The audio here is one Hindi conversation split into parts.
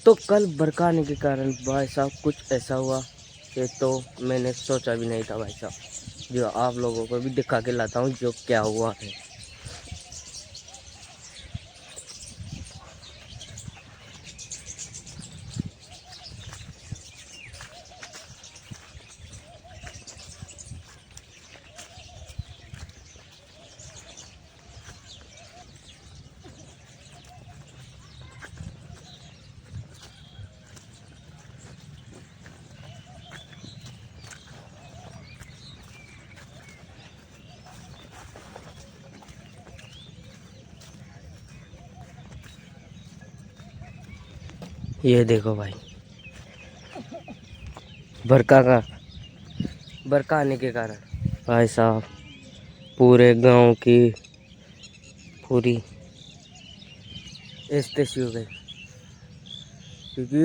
तो कल बरखा आने के कारण भाई साहब कुछ ऐसा हुआ कि तो मैंने सोचा भी नहीं था भाई साहब, जो आप लोगों को भी दिखा के लाता हूँ जो क्या हुआ है। ये देखो भाई, बरखा का बरखा आने के कारण भाई साहब पूरे गांव की पूरी स्थिति हो गई। क्योंकि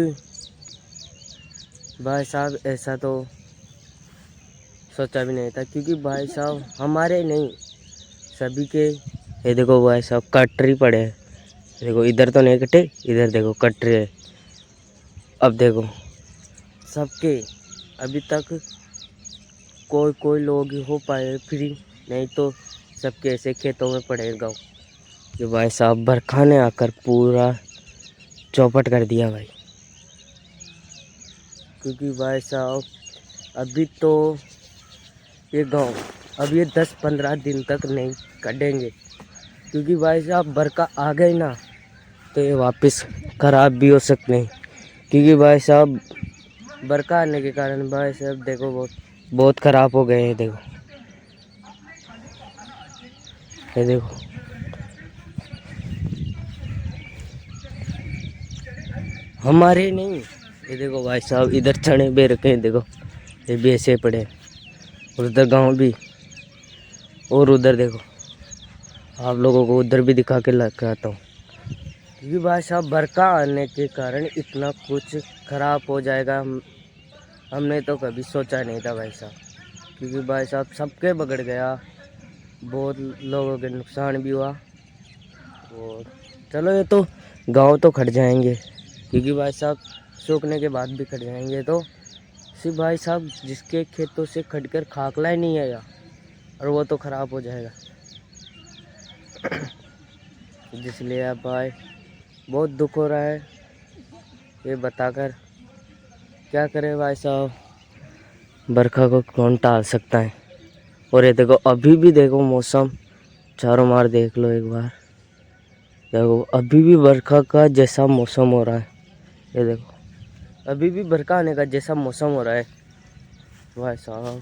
भाई साहब ऐसा तो सोचा भी नहीं था, क्योंकि भाई साहब हमारे नहीं सभी के, ये देखो भाई साहब कटरी पड़े हैं। देखो इधर तो नहीं कटे, इधर देखो कट रहे हैं। अब देखो सबके अभी तक कोई कोई लोग ही हो पाए फ्री, नहीं तो सबके ऐसे खेतों में पड़े गाँव। जो भाई साहब बरखा ने आकर पूरा चौपट कर दिया भाई। क्योंकि भाई साहब अभी तो ये गांव अब ये 10-15 दिन तक नहीं कटेंगे, क्योंकि भाई साहब बरखा आ गई ना तो ये वापस ख़राब भी हो सकते हैं। क्योंकि भाई साहब बरखा आने के कारण भाई साहब देखो बहुत बहुत ख़राब हो गए हैं। देखो ये देखो हमारे नहीं, ये देखो भाई साहब इधर चने बे रखे हैं। देखो ये भी ऐसे पड़े हैं, और उधर गाँव भी, और उधर देखो आप लोगों को उधर भी दिखा के ला के आता हूँ। क्योंकि भाई साहब बरखा आने के कारण इतना कुछ ख़राब हो जाएगा हमने तो कभी सोचा नहीं था भाई साहब। क्योंकि भाई साहब सबके बिगड़ गया, बहुत लोगों के नुकसान भी हुआ। और चलो ये तो गांव तो खट जाएंगे, क्योंकि भाई साहब सूखने के बाद भी खट जाएंगे। तो सिर्फ भाई साहब जिसके खेतों से खट कर खाकला ही नहीं आया, और वो तो ख़राब हो जाएगा। इसलिए अब भाई बहुत दुख हो रहा है ये बताकर। क्या करें भाई साहब, बरखा को कौन टाल सकता है। और ये देखो अभी भी देखो मौसम चारों मार देख लो एक बार, देखो अभी भी बरखा का जैसा मौसम हो रहा है। ये देखो अभी भी बरखा आने का जैसा मौसम हो रहा है भाई साहब।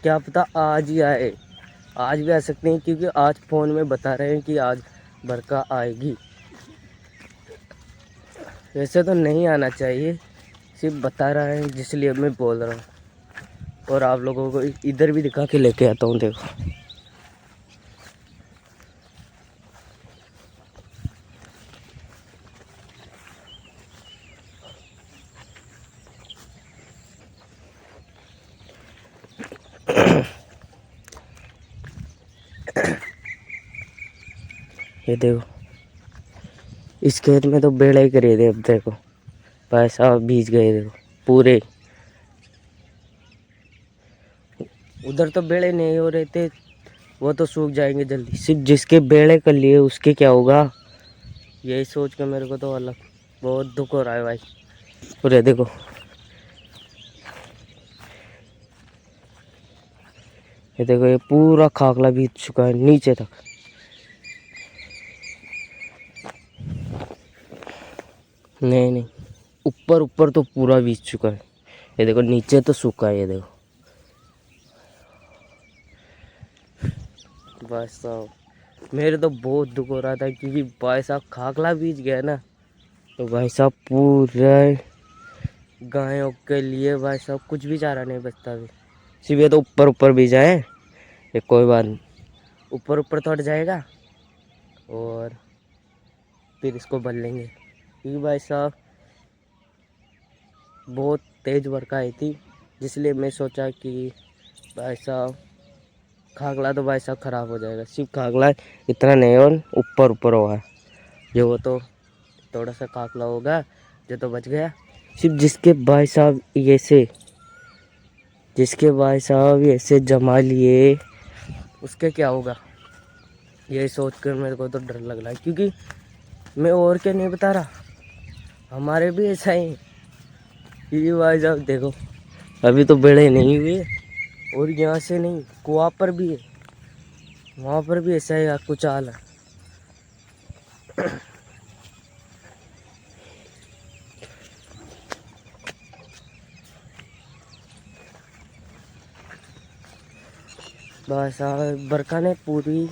क्या पता आज ही आए, आज भी आ सकते हैं, क्योंकि आज फ़ोन में बता रहे हैं कि आज बरखा आएगी। वैसे तो नहीं आना चाहिए, सिर्फ बता रहा है जिसलिए मैं बोल रहा हूँ। और आप लोगों को इधर भी दिखा के लेके आता हूँ। देखो ये देखो इस खेत में तो बेड़ा ही करे थे। अब देखो भाई साहब भीज गए, देखो पूरे। उधर तो बेड़े नहीं हो रहे थे, वो तो सूख जाएंगे जल्दी। सिर्फ जिसके बेड़े कर लिए उसके क्या होगा, यही सोच के मेरे को तो अलग बहुत दुख हो रहा है भाई। और ये देखो ये पूरा खाकला बीत चुका है नीचे तक। नहीं नहीं, ऊपर ऊपर तो पूरा बीत चुका है। ये देखो नीचे तो सूखा है। ये देखो भाई साहब मेरे तो बहुत दुख हो रहा था, क्योंकि भाई साहब खाकला बीज गया ना, तो भाई साहब पूरे गायों के लिए भाई साहब कुछ भी चारा नहीं बचता। भी सिर्फ ये तो ऊपर ऊपर बीजा है, ये कोई बात नहीं, ऊपर ऊपर तो हट जाएगा और फिर इसको भर लेंगे। क्योंकि भाई साहब बहुत तेज़ बरखा आई थी, जिसलिए मैं सोचा कि भाई साहब खागला तो भाई साहब ख़राब हो जाएगा। सिर्फ खागला इतना नहीं और ऊपर ऊपर हुआ है, जो वो तो थोड़ा सा काकला होगा जो तो बच गया। सिर्फ जिसके भाई साहब ऐसे जमा लिए उसके क्या होगा, ये सोच कर मेरे को तो डर लग रहा है। क्योंकि मैं और क्या नहीं बता रहा, हमारे भी ऐसा ही। ये भाई साहब देखो अभी तो बड़े नहीं हुए, और यहाँ से नहीं कुआं पर भी है, वहाँ पर भी ऐसा ही कुछ हाल है। बस बरखा ने पूरी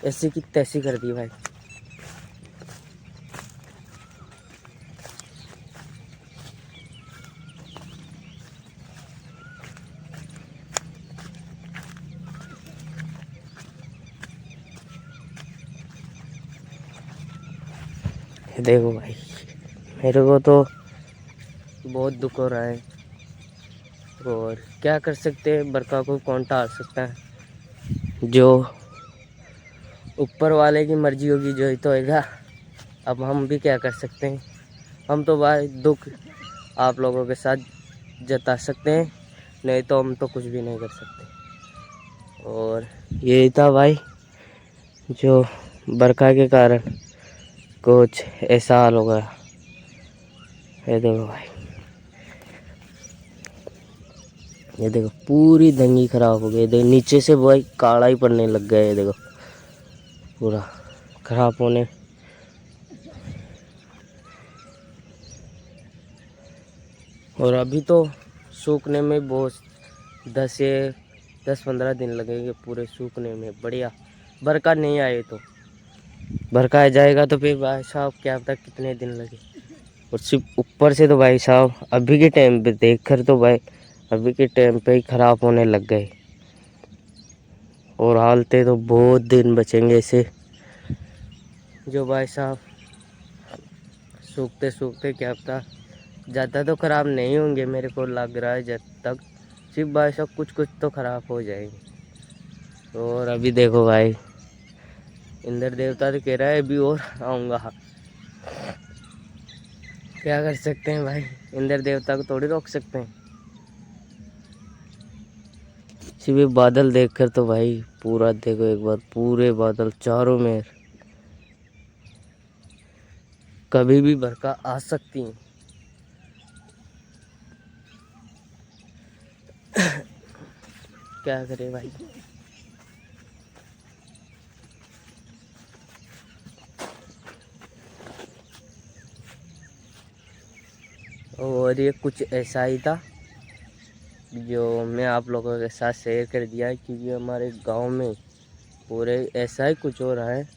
ऐसी की तैसी कर दी भाई। देखो भाई मेरे को तो बहुत दुख हो रहा है, और क्या कर सकते हैं, बरखा को कौन टाल सकता है। जो ऊपर वाले की मर्जी होगी जो ही तो होगा। अब हम भी क्या कर सकते हैं, हम तो भाई दुख आप लोगों के साथ जता सकते हैं, नहीं तो हम तो कुछ भी नहीं कर सकते। और यही था भाई जो बरखा के कारण कुछ ऐसा हाल होगा। ये देखो भाई, ये देखो पूरी दंगी खराब हो गई। देखो नीचे से भाई काला ही पड़ने लग गया, ये देखो पूरा खराब होने। और अभी तो सूखने में बहुत 10-15 दिन लगेंगे पूरे सूखने में। बढ़िया बरखा नहीं आए तो, बरखा आ जाएगा तो फिर भाई साहब क्या पता कितने दिन लगे। और सिर्फ ऊपर से तो भाई साहब अभी के टाइम पे देख कर तो भाई अभी के टाइम पे ही ख़राब होने लग गए, और हालते तो बहुत दिन बचेंगे ऐसे जो भाई साहब सूखते सूखते क्या पता ज़्यादा तो ख़राब नहीं होंगे। मेरे को लग रहा है जब तक सिर्फ भाई साहब कुछ कुछ तो ख़राब हो जाएंगे। और अभी देखो भाई इंद्र देवता तो कह रहा है अभी और आऊँगा। क्या कर सकते हैं भाई, इंद्र देवता को थोड़ी रोक सकते हैं। सिर्फ बादल देखकर तो भाई पूरा देखो एक बार, पूरे बादल चारों में कभी भी बरखा आ सकती है। क्या करे भाई। और ये कुछ ऐसा ही था जो मैं आप लोगों के साथ शेयर कर दिया है, क्योंकि हमारे गांव में पूरे ऐसा ही कुछ हो रहा है,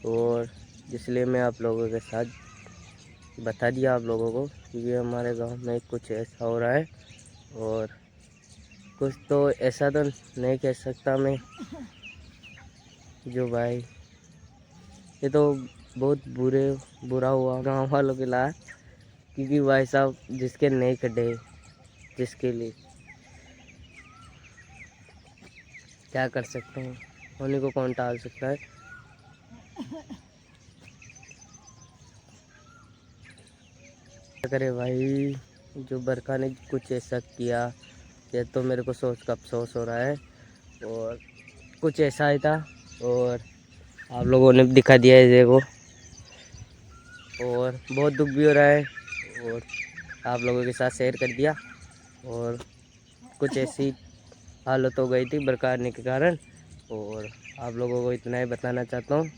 और इसलिए मैं आप लोगों के साथ बता दिया आप लोगों को, क्योंकि हमारे गांव में कुछ ऐसा हो रहा है। और कुछ तो ऐसा तो नहीं कह सकता मैं, जो भाई ये तो बहुत बुरा हुआ गांव वालों के लिए। क्योंकि भाई साहब जिसके नहीं कटे, जिसके लिए क्या कर सकते हैं, होने को कौन टाल सकता है। क्या करे भाई, जो बरखा ने कुछ ऐसा किया, ये तो मेरे को सोच का अफसोस हो रहा है। और कुछ ऐसा ही था, और आप लोगों ने दिखा दिया है देखो, और बहुत दुख भी हो रहा है, और आप लोगों के साथ शेयर कर दिया। और कुछ ऐसी हालत हो गई थी बरखा आने के कारण, और आप लोगों को इतना ही बताना चाहता हूँ।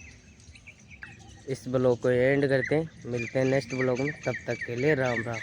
इस ब्लॉग को एंड करते हैं, मिलते हैं नेक्स्ट ब्लॉग में, तब तक के लिए राम राम।